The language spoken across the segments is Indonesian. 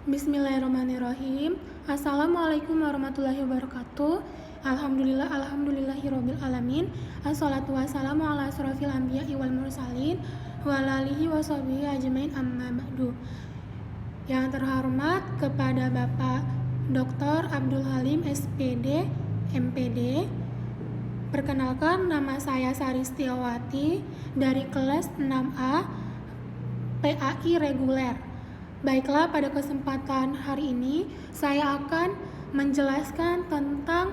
Bismillahirrahmanirrahim. Assalamualaikum warahmatullahi wabarakatuh. Alhamdulillahirabbil alamin. Assalatu wassalamu ala asrofil anbiya'i wal mursalin wa ala alihi washabihi ajmain amma ba'du. Yang terhormat kepada Bapak Dr. Abdul Halim SPD, MPD. Perkenalkan, nama saya Sari Setiawati dari kelas 6A PAI reguler. Baiklah, pada kesempatan hari ini saya akan menjelaskan tentang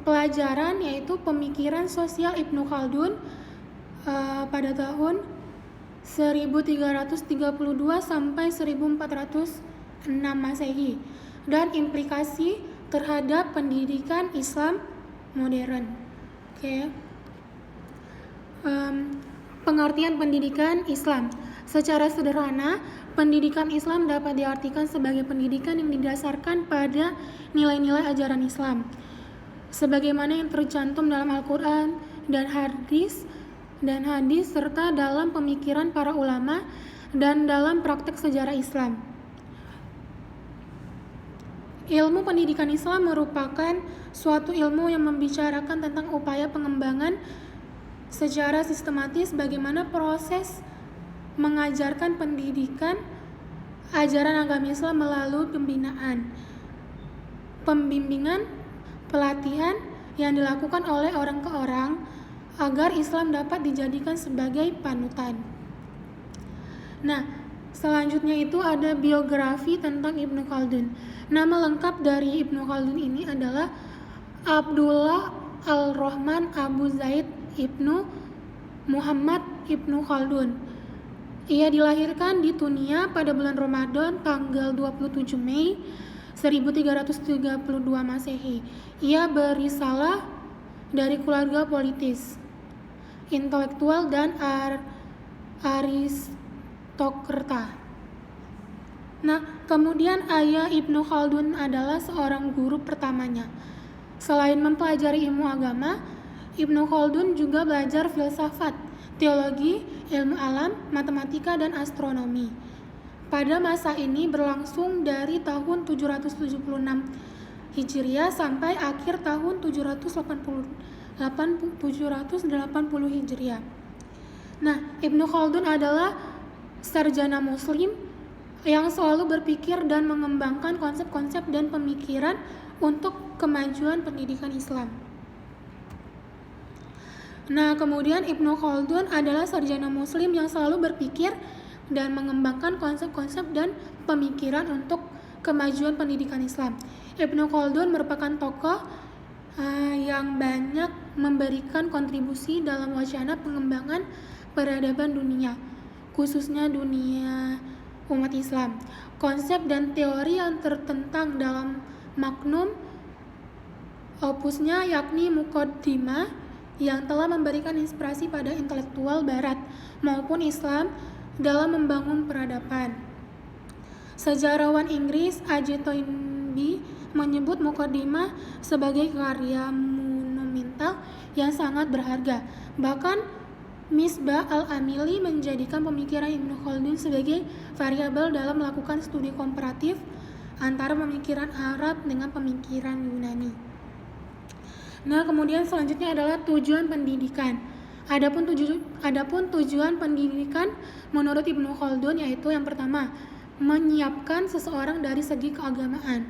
pelajaran yaitu pemikiran sosial Ibnu Khaldun pada tahun 1332 sampai 1406 Masehi dan implikasi terhadap pendidikan Islam modern. Pengertian pendidikan Islam. Secara sederhana, pendidikan Islam dapat diartikan sebagai pendidikan yang didasarkan pada nilai-nilai ajaran Islam, sebagaimana yang tercantum dalam Al-Quran dan hadis serta dalam pemikiran para ulama dan dalam praktek sejarah Islam. Ilmu pendidikan Islam merupakan suatu ilmu yang membicarakan tentang upaya pengembangan secara sistematis bagaimana proses mengajarkan pendidikan ajaran agama Islam melalui pembinaan, pembimbingan, pelatihan yang dilakukan oleh orang ke orang agar Islam dapat dijadikan sebagai panutan. Nah, selanjutnya itu ada biografi tentang Ibnu Khaldun. Nama lengkap dari Ibnu Khaldun ini adalah Abdullah Al-Rahman Abu Zaid Ibnu Muhammad Ibnu Khaldun. Ia dilahirkan di Tunia pada bulan Ramadan tanggal 27 Mei 1332 Masehi. Ia berisalah dari keluarga politis, intelektual dan aristokrata. Nah, kemudian ayah Ibnu Khaldun adalah seorang guru pertamanya. Selain mempelajari ilmu agama, Ibnu Khaldun juga belajar filsafat, teologi, ilmu alam, matematika, dan astronomi. Pada masa ini berlangsung dari tahun 776 Hijriah sampai akhir tahun 780 Hijriah. Nah, Ibnu Khaldun adalah sarjana muslim yang selalu berpikir dan mengembangkan konsep-konsep dan pemikiran untuk kemajuan pendidikan Islam. Nah, kemudian Ibnu Khaldun adalah sarjana muslim yang selalu berpikir dan mengembangkan konsep-konsep dan pemikiran untuk kemajuan pendidikan Islam. Ibnu Khaldun merupakan tokoh yang banyak memberikan kontribusi dalam wacana pengembangan peradaban dunia, khususnya dunia umat Islam. Konsep dan teori yang tertentang dalam magnum opusnya yakni Muqaddimah yang telah memberikan inspirasi pada intelektual barat maupun Islam dalam membangun peradaban. Sejarawan Inggris A.J. Toynbee menyebut Muqaddimah sebagai karya monumental yang sangat berharga. Bahkan Misbah al-Amili menjadikan pemikiran Ibnu Khaldun sebagai variabel dalam melakukan studi komparatif antara pemikiran Arab dengan pemikiran Yunani. Nah, kemudian selanjutnya adalah tujuan pendidikan. Adapun tujuan pendidikan menurut Ibnu Khaldun yaitu yang pertama, menyiapkan seseorang dari segi keagamaan.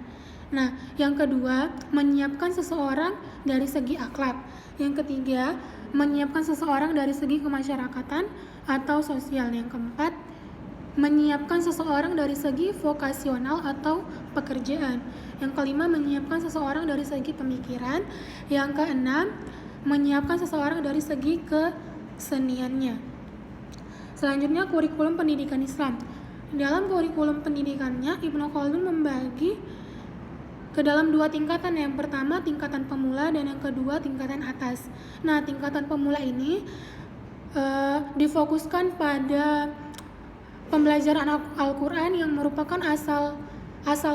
Nah, yang kedua, menyiapkan seseorang dari segi akhlak. Yang ketiga, menyiapkan seseorang dari segi kemasyarakatan atau sosial. Yang keempat, menyiapkan seseorang dari segi vokasional atau pekerjaan. Yang kelima, menyiapkan seseorang dari segi pemikiran. Yang keenam, menyiapkan seseorang dari segi keseniannya. Selanjutnya, kurikulum pendidikan Islam. Dalam kurikulum pendidikannya, Ibnu Khaldun membagi ke dalam dua tingkatan. Yang pertama, tingkatan pemula, dan yang kedua, tingkatan atas. Nah, tingkatan pemula ini difokuskan pada pembelajaran Al-Quran yang merupakan asal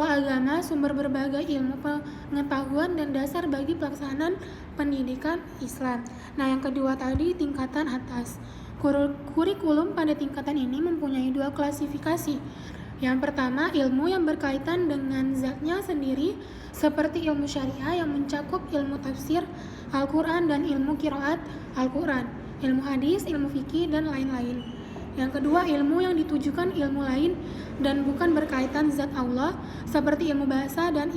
agama, sumber berbagai ilmu pengetahuan dan dasar bagi pelaksanaan pendidikan Islam. Nah, yang kedua tadi tingkatan atas. Kurikulum pada tingkatan ini mempunyai dua klasifikasi. Yang pertama, ilmu yang berkaitan dengan zatnya sendiri, seperti ilmu syariah yang mencakup ilmu tafsir Al-Quran dan ilmu qiraat Al-Quran, ilmu hadis, ilmu fikih, dan lain-lain. Yang kedua, ilmu yang ditujukan ilmu lain dan bukan berkaitan zat Allah, seperti ilmu bahasa dan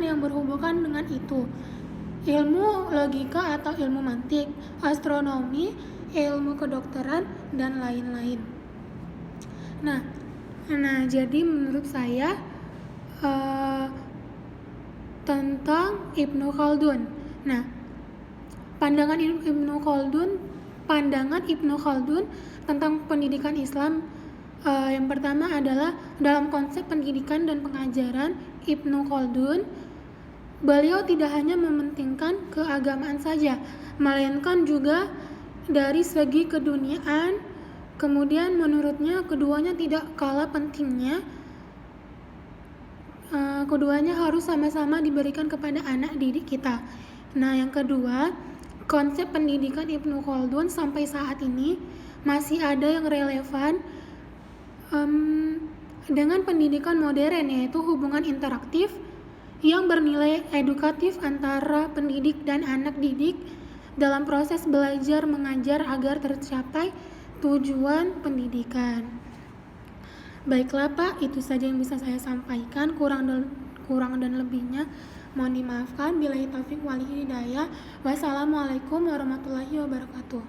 yang berhubungan dengan itu, ilmu logika atau ilmu mantik, astronomi, ilmu kedokteran, dan lain-lain. Nah, jadi menurut saya tentang Ibnu Khaldun. Nah, pandangan Ibnu Khaldun tentang pendidikan Islam, yang pertama adalah dalam konsep pendidikan dan pengajaran Ibnu Khaldun, beliau tidak hanya mementingkan keagamaan saja, melainkan juga dari segi keduniaan. Kemudian menurutnya keduanya tidak kalah pentingnya. Keduanya harus sama-sama diberikan kepada anak didik kita. Nah, yang kedua, konsep pendidikan Ibnu Khaldun sampai saat ini masih ada yang relevan dengan pendidikan modern, yaitu hubungan interaktif yang bernilai edukatif antara pendidik dan anak didik dalam proses belajar mengajar agar tercapai tujuan pendidikan. Baiklah Pak, itu saja yang bisa saya sampaikan. Kurang dan lebihnya mohon dimaafkan. Billahi taufiq wal hidayah. Wassalamualaikum warahmatullahi wabarakatuh.